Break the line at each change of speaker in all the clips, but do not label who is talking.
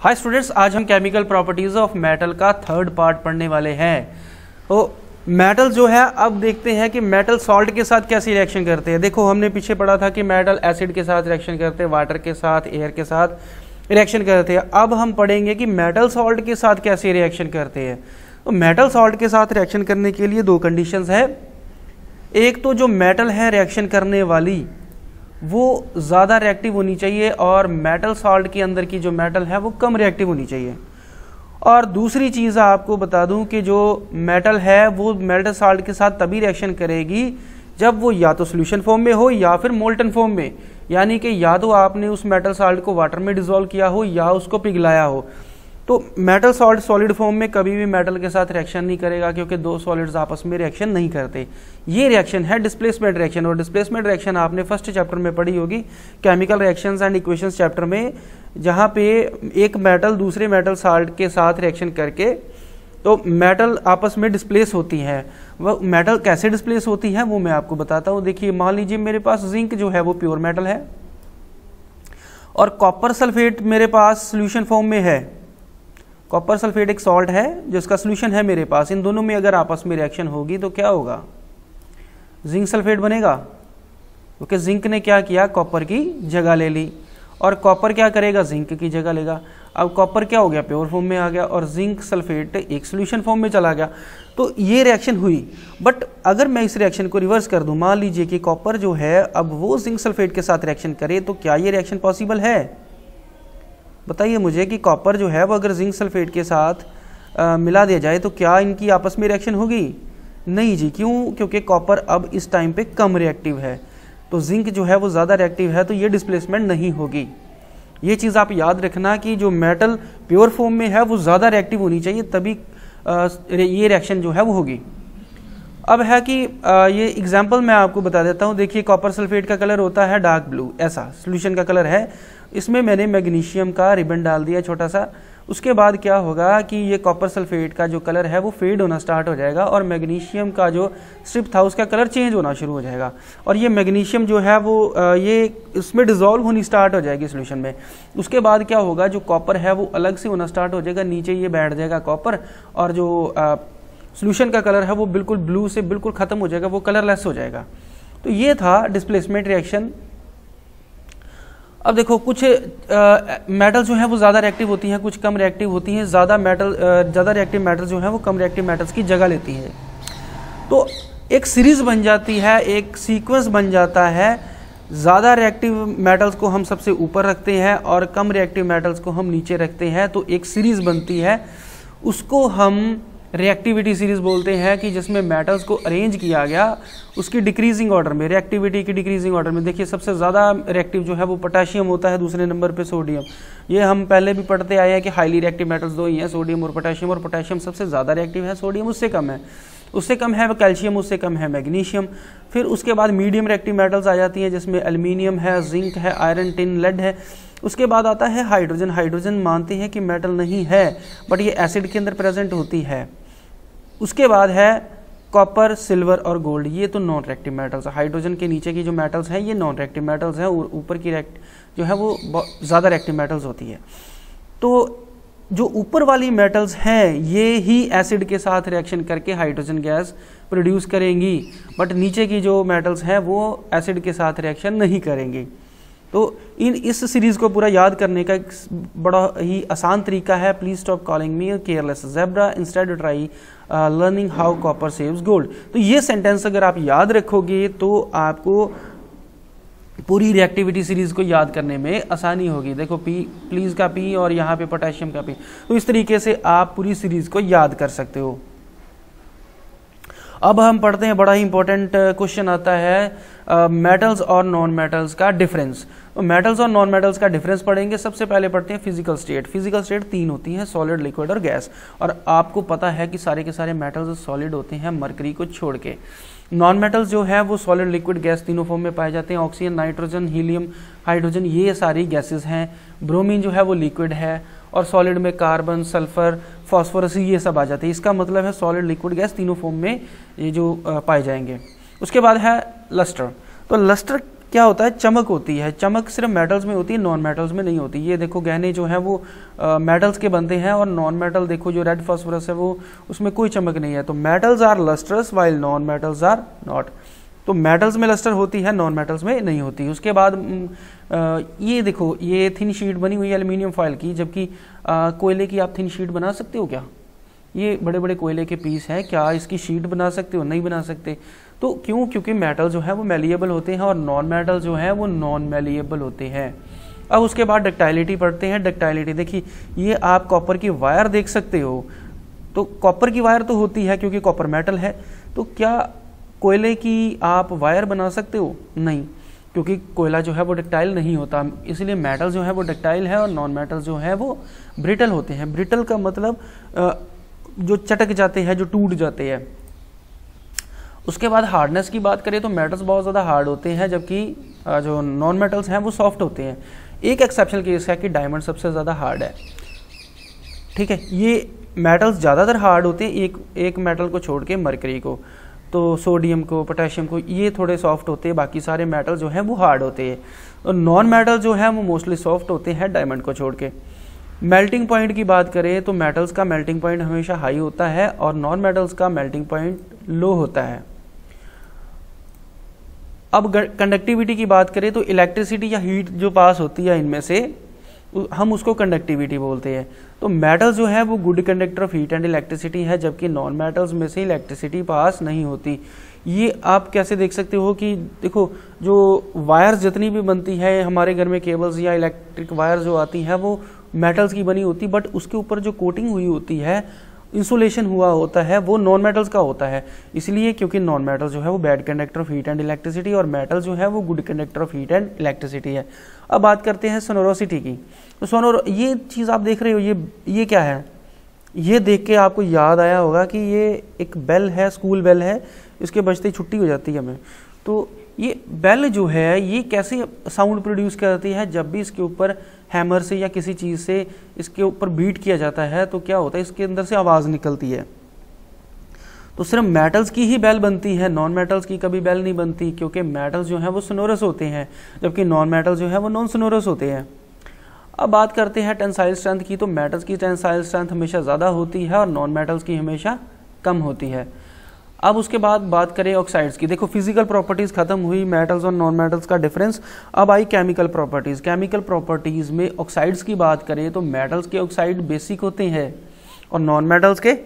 Hi students, आज हम chemical properties of metal का थर्ड पार्ट पढ़ने वाले हैं। तो मेटल जो है, अब देखते हैं कि मेटल सॉल्ट के साथ कैसे रिएक्शन करते हैं। देखो, हमने पीछे पढ़ा था कि मेटल एसिड के साथ रिएक्शन करते हैं, वाटर के साथ, एयर के साथ रिएक्शन करते हैं। अब हम पढ़ेंगे कि मेटल सॉल्ट के साथ कैसे रिएक्शन करते हैं। तो मेटल सॉल्ट के साथ रिएक्शन करने के लिए दो कंडीशंस है। एक तो जो मेटल है रिएक्शन करने वाली वो ज़्यादा रिएक्टिव होनी चाहिए और मेटल सॉल्ट के अंदर की जो मेटल है वो कम रिएक्टिव होनी चाहिए। और दूसरी चीज़ आपको बता दूं कि जो मेटल है वो मेटल सॉल्ट के साथ तभी रिएक्शन करेगी जब वो या तो सोल्यूशन फॉर्म में हो या फिर मोल्टन फॉर्म में, यानी कि या तो आपने उस मेटल सॉल्ट को वाटर में डिसॉल्व किया हो या उसको पिघलाया हो। तो मेटल सॉल्ट सॉलिड फॉर्म में कभी भी मेटल के साथ रिएक्शन नहीं करेगा, क्योंकि दो सॉलिड्स आपस में रिएक्शन नहीं करते। ये रिएक्शन है डिस्प्लेसमेंट रिएक्शन, और डिस्प्लेसमेंट रिएक्शन आपने फर्स्ट चैप्टर में पढ़ी होगी, chemical reactions and equations chapter में, जहाँ पे एक मेटल दूसरे मेटल सॉल्ट के साथ रिएक्शन करके तो मेटल आपस में डिस्प्लेस होती है। वह मेटल कैसे डिस्प्लेस होती है वो मैं आपको बताता हूँ। देखिए, मान लीजिए मेरे पास जिंक जो है वो प्योर मेटल है और कॉपर सल्फेट मेरे पास सोल्यूशन फॉर्म में है। कॉपर सल्फेट एक सॉल्ट है जिसका सोल्यूशन है मेरे पास। इन दोनों में अगर आपस में रिएक्शन होगी तो क्या होगा? जिंक सल्फेट बनेगा, क्योंकि जिंक ने क्या किया, कॉपर की जगह ले ली, और कॉपर क्या करेगा, जिंक की जगह लेगा। अब कॉपर क्या हो गया, प्योर फॉर्म में आ गया, और जिंक सल्फेट एक सोल्यूशन फॉर्म में चला गया। तो ये रिएक्शन हुई। बट अगर मैं इस रिएक्शन को रिवर्स कर दूं, मान लीजिए कि कॉपर जो है अब वो जिंक सल्फेट के साथ रिएक्शन करे, तो क्या ये रिएक्शन पॉसिबल है? बताइए मुझे कि कॉपर जो है वो अगर जिंक सल्फेट के साथ मिला दिया जाए तो क्या इनकी आपस में रिएक्शन होगी? नहीं जी। क्यों? क्योंकि कॉपर अब इस टाइम पे कम रिएक्टिव है, तो जिंक जो है वो ज़्यादा रिएक्टिव है, तो ये डिस्प्लेसमेंट नहीं होगी। ये चीज़ आप याद रखना कि जो मेटल प्योर फॉर्म में है वो ज़्यादा रिएक्टिव होनी चाहिए, तभी ये रिएक्शन जो है वो होगी। अब है कि ये एग्जाम्पल मैं आपको बता देता हूँ। देखिए, कॉपर सल्फेट का कलर होता है डार्क ब्लू, ऐसा सोल्यूशन का कलर है। इसमें मैंने मैग्नीशियम का रिबन डाल दिया छोटा सा। उसके बाद क्या होगा कि ये कॉपर सल्फेट का जो कलर है वो फेड होना स्टार्ट हो जाएगा, और मैग्नीशियम का जो स्ट्रिप था उसका कलर चेंज होना शुरू हो जाएगा, और ये मैग्नीशियम जो है वो ये इसमें डिजॉल्व होनी स्टार्ट हो जाएगी सोल्यूशन में। उसके बाद क्या होगा, जो कॉपर है वो अलग से होना स्टार्ट हो जाएगा, नीचे ये बैठ जाएगा कॉपर, और जो सोल्यूशन का कलर है वो बिल्कुल ब्लू से बिल्कुल खत्म हो जाएगा, वो कलरलेस हो जाएगा। तो ये था डिस्प्लेसमेंट रिएक्शन। अब देखो, कुछ मेटल जो है वो ज़्यादा रिएक्टिव होती हैं, कुछ कम रिएक्टिव होती हैं। ज़्यादा रिएक्टिव मेटल जो है वो कम रिएक्टिव मेटल्स की जगह लेती हैं। तो एक सीरीज बन जाती है, एक सीक्वेंस बन जाता है। ज़्यादा रिएक्टिव मेटल्स को हम सबसे ऊपर रखते हैं और कम रिएक्टिव मेटल्स को हम नीचे रखते हैं, तो एक सीरीज बनती है। उसको हम रिएक्टिविटी सीरीज बोलते हैं, कि जिसमें मेटल्स को अरेंज किया गया उसकी डिक्रीजिंग ऑर्डर में, रिएक्टिविटी की डिक्रीजिंग ऑर्डर में। देखिए, सबसे ज़्यादा रिएक्टिव जो है वो पोटेशियम होता है, दूसरे नंबर पे सोडियम। ये हम पहले भी पढ़ते आए हैं कि हाईली रिएक्टिव मेटल्स दो ही हैं, सोडियम और पोटेशियम सबसे ज़्यादा रिएक्टिव है, सोडियम उससे कम है, उससे कम है कैल्शियम, उससे कम है मैग्नीशियम। फिर उसके बाद मीडियम रिएक्टिव मेटल्स आ जाती हैं, जिसमें एल्यूमिनियम है, जिंक है, आयरन, टिन, लेड है। उसके बाद आता है हाइड्रोजन। हाइड्रोजन मानते हैं कि मेटल नहीं है, बट ये एसिड के अंदर प्रेजेंट होती है। उसके बाद है कॉपर, सिल्वर और गोल्ड, ये तो नॉन रिएक्टिव मेटल्स है। हाइड्रोजन के नीचे की जो मेटल्स हैं ये नॉन रिएक्टिव मेटल्स हैं, और ऊपर की जो है वो ज़्यादा रिएक्टिव मेटल्स होती है। तो जो ऊपर वाली मेटल्स हैं ये ही एसिड के साथ रिएक्शन करके हाइड्रोजन गैस प्रोड्यूस करेंगी, बट नीचे की जो मेटल्स हैं वो एसिड के साथ रिएक्शन नहीं करेंगी। तो इस सीरीज को पूरा याद करने का एक बड़ा ही आसान तरीका है। Please stop calling me careless zebra, instead try learning how copper saves gold. तो ये सेंटेंस अगर आप याद रखोगे तो आपको पूरी रिएक्टिविटी सीरीज को याद करने में आसानी होगी। देखो, पी प्लीज का पी और यहाँ पे पोटेशियम का पी, तो इस तरीके से आप पूरी सीरीज को याद कर सकते हो। अब हम पढ़ते हैं, बड़ा ही इंपॉर्टेंट क्वेश्चन आता है मेटल्स और नॉन मेटल्स का डिफरेंस। तो मेटल्स और नॉन मेटल्स का डिफरेंस पढ़ेंगे। सबसे पहले पढ़ते हैं फिजिकल स्टेट। फिजिकल स्टेट तीन होती हैं, सॉलिड, लिक्विड और गैस। और आपको पता है कि सारे के सारे मेटल्स सॉलिड होते हैं, मरकरी को छोड़ के। नॉन मेटल्स जो है वो सॉलिड, लिक्विड, गैस तीनों फॉर्म में पाए जाते हैं। ऑक्सीजन, नाइट्रोजन, हीलियम, हाइड्रोजन, ये सारी गैसेज हैं। ब्रोमीन जो है वो लिक्विड है, और सॉलिड में कार्बन, सल्फर, फॉस्फोरस, ये सब आ जाते हैं। इसका मतलब है सॉलिड, लिक्विड, गैस तीनों फॉर्म में ये जो पाए जाएंगे। उसके बाद है लस्टर। तो लस्टर क्या होता है, चमक होती है। चमक सिर्फ मेटल्स में होती है, नॉन मेटल्स में नहीं होती। ये देखो गहने जो है वो मेटल्स के बनते हैं, और नॉन मेटल देखो जो रेड फास्फोरस है वो उसमें कोई चमक नहीं है। तो metals are lustrous while non metals are not. तो मेटल्स में लस्टर होती है, नॉन मेटल्स में नहीं होती। उसके बाद ये देखो ये थिन शीट बनी हुई है एल्यूमिनियम फॉयल की, जबकि कोयले की आप थिन शीट बना सकते हो क्या? ये बड़े बड़े कोयले के पीस हैं, क्या इसकी शीट बना सकते हो? नहीं बना सकते। तो क्यों? क्योंकि मेटल जो है वो मेलिएबल होते हैं और नॉन मेटल जो है वो नॉन मेलिएबल होते हैं। अब उसके बाद डक्टाइलिटी पढ़ते हैं। डक्टाइलिटी देखिए, ये आप कॉपर की वायर देख सकते हो। तो कॉपर की वायर तो होती है क्योंकि कॉपर मेटल है। तो क्या कोयले की आप वायर बना सकते हो? नहीं, क्योंकि कोयला जो है वो डक्टाइल नहीं होता। इसलिए मेटल जो है वो डक्टाइल है और नॉन मेटल जो है वो ब्रिटल होते हैं। ब्रिटल का मतलब जो चटक जाते हैं, जो टूट जाते हैं। उसके बाद हार्डनेस की बात करें तो मेटल्स बहुत ज़्यादा हार्ड होते हैं, जबकि जो नॉन मेटल्स हैं वो सॉफ्ट होते हैं। एक एक्सेप्शनल केस है कि डायमंड सबसे ज़्यादा हार्ड है। ठीक है, ये मेटल्स ज़्यादातर हार्ड होते हैं, एक मेटल को छोड़ के, मरकरी को, तो सोडियम को, पोटेशियम को, ये थोड़े सॉफ्ट होते हैं। बाकी सारे मेटल जो हैं वो हार्ड होते हैं। और नॉन मेटल जो है वो मोस्टली सॉफ्ट होते हैं डायमंड को छोड़ के। मेल्टिंग पॉइंट की बात करें तो मेटल्स का मेल्टिंग पॉइंट हमेशा हाई होता है और नॉन मेटल्स का मेल्टिंग पॉइंट लो होता है। अब कंडक्टिविटी की बात करें तो इलेक्ट्रिसिटी या हीट जो पास होती है इनमें से, हम उसको कंडक्टिविटी बोलते हैं। तो मेटल जो है वो good conductor of heat and electricity है, जबकि नॉन मेटल्स में से इलेक्ट्रिसिटी पास नहीं होती। ये आप कैसे देख सकते हो कि देखो जो वायर्स जितनी भी बनती है हमारे घर में, केबल्स या इलेक्ट्रिक वायर जो आती है वो मेटल्स की बनी होती, बट उसके ऊपर जो कोटिंग हुई होती है, इंसुलेशन हुआ होता है, वो नॉन मेटल्स का होता है। इसलिए क्योंकि नॉन मेटल जो है वो bad conductor of heat and electricity और मेटल जो है वो good conductor of heat and electricity है। अब बात करते हैं सोनोरोसिटी की। तो ये चीज़ आप देख रहे हो, ये क्या है? ये देख के आपको याद आया होगा कि ये एक बेल है, स्कूल बेल है, इसके बजते ही छुट्टी हो जाती है हमें। तो ये बेल जो है ये कैसे साउंड प्रोड्यूस करती है? जब भी इसके ऊपर हैमर से या किसी चीज़ से इसके ऊपर बीट किया जाता है तो क्या होता है, इसके अंदर से आवाज़ निकलती है। तो सिर्फ मेटल्स की ही बेल बनती है, नॉन मेटल्स की कभी बेल नहीं बनती, क्योंकि मेटल्स जो हैं वो सोनोरस होते हैं, जबकि नॉन मेटल्स जो है वो नॉन सोनोरस होते हैं। अब बात करते हैं टेंसाइल स्ट्रेंथ की। तो मेटल्स की टेंसाइल स्ट्रेंथ हमेशा ज़्यादा होती है और नॉन मेटल्स की हमेशा कम होती है। अब उसके बाद बात करें ऑक्साइड्स की। देखो फिजिकल प्रॉपर्टीज़ खत्म हुई, मेटल्स और नॉन मेटल्स का डिफरेंस। अब आई केमिकल प्रॉपर्टीज़। केमिकल प्रॉपर्टीज़ में ऑक्साइड्स की बात करें तो मेटल्स के ऑक्साइड बेसिक होते हैं और नॉन मेटल्स के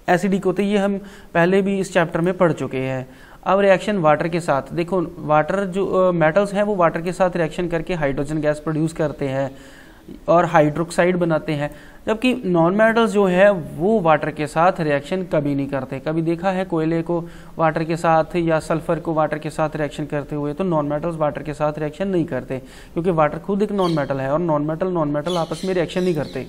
एसिडिक होते हैं। ये हम पहले भी इस चैप्टर में पढ़ चुके हैं। अब रिएक्शन वाटर के साथ। देखो वाटर जो मेटल्स हैं वो वाटर के साथ रिएक्शन करके हाइड्रोजन गैस प्रोड्यूस करते हैं और हाइड्रोक्साइड बनाते हैं, जबकि नॉन मेटल्स जो है वो वाटर के साथ रिएक्शन कभी नहीं करते। कभी देखा है कोयले को वाटर के साथ या सल्फर को वाटर के साथ रिएक्शन करते हुए? तो नॉन मेटल्स वाटर के साथ रिएक्शन नहीं करते, क्योंकि वाटर खुद एक नॉन मेटल है और नॉन मेटल आपस में रिएक्शन नहीं करते।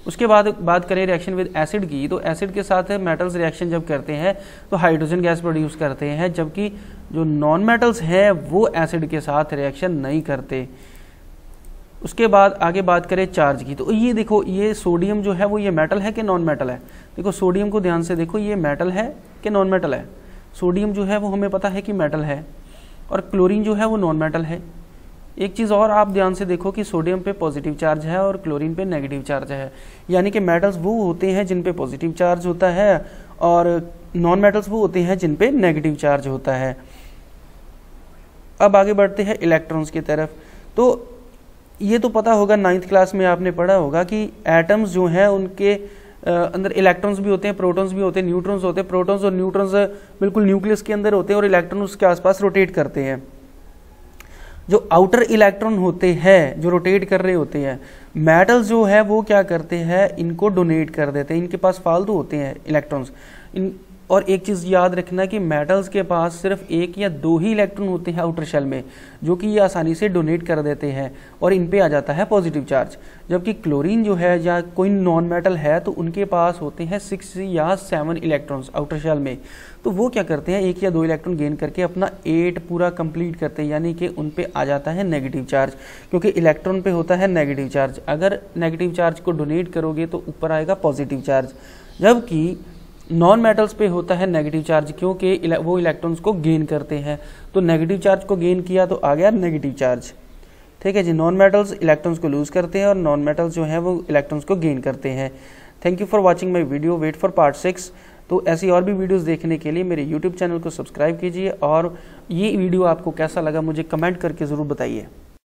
उसके बाद बात करें रिएक्शन विद एसिड की। तो एसिड के साथ मेटल्स रिएक्शन जब करते हैं तो हाइड्रोजन गैस प्रोड्यूस करते हैं, जबकि जो नॉन मेटल्स हैं वो एसिड के साथ रिएक्शन नहीं करते। उसके बाद आगे बात करें चार्ज की। तो ये देखो ये सोडियम जो है वो ये मेटल है कि नॉन मेटल है? देखो सोडियम को ध्यान से देखो, ये मेटल है कि नॉन मेटल है? सोडियम जो है वो हमें पता है कि मेटल है और क्लोरीन जो है वो नॉन मेटल है। एक चीज़ और आप ध्यान से देखो कि सोडियम पे पॉजिटिव चार्ज है और क्लोरीन पे नेगेटिव चार्ज है, यानी कि मेटल्स वो होते हैं जिन पे पॉजिटिव चार्ज होता है और नॉन मेटल्स वो होते हैं जिन पे नेगेटिव चार्ज होता है। अब आगे बढ़ते हैं इलेक्ट्रॉन्स की तरफ। तो ये तो पता होगा, 9th क्लास में आपने पढ़ा होगा कि एटम्स जो हैं उनके अंदर इलेक्ट्रॉन्स भी होते हैं, प्रोटॉन्स भी होते हैं, न्यूट्रॉन्स होते हैं। प्रोटॉन्स और न्यूट्रॉन्स बिल्कुल न्यूक्लियस के अंदर होते हैं और इलेक्ट्रॉन उसके आसपास रोटेट करते हैं। जो आउटर इलेक्ट्रॉन होते हैं जो रोटेट कर रहे होते हैं, मेटल्स जो है वो क्या करते हैं, इनको डोनेट कर देते हैं। इनके पास फालतू होते हैं इलेक्ट्रॉन्स। और एक चीज़ याद रखना कि मेटल्स के पास सिर्फ 1 या 2 ही इलेक्ट्रॉन होते हैं आउटर शेल में, जो कि ये आसानी से डोनेट कर देते हैं और इन पे आ जाता है पॉजिटिव चार्ज। जबकि क्लोरीन जो है या कोई नॉन मेटल है तो उनके पास होते हैं 6 या 7 इलेक्ट्रॉन्स आउटर शेल में। तो वो क्या करते हैं, 1 या 2 इलेक्ट्रॉन गेन करके अपना 8 पूरा कंप्लीट करते हैं, यानी कि उन पे आ जाता है नेगेटिव चार्ज, क्योंकि इलेक्ट्रॉन पे होता है नेगेटिव चार्ज। अगर नेगेटिव चार्ज को डोनेट करोगे तो ऊपर आएगा पॉजिटिव चार्ज। जबकि नॉन मेटल्स पे होता है नेगेटिव चार्ज, क्योंकि वो इलेक्ट्रॉन्स को गेन करते हैं। तो नेगेटिव चार्ज को गेन किया तो आ गया नेगेटिव चार्ज। ठीक है जी, नॉन मेटल्स इलेक्ट्रॉन्स को लूज करते हैं और नॉन मेटल्स जो है वो इलेक्ट्रॉन्स को गेन करते हैं। Thank you for watching my video, wait for part 6। तो ऐसी और भी वीडियोस देखने के लिए मेरे यूट्यूब चैनल को सब्सक्राइब कीजिए और ये वीडियो आपको कैसा लगा मुझे कमेंट करके ज़रूर बताइए।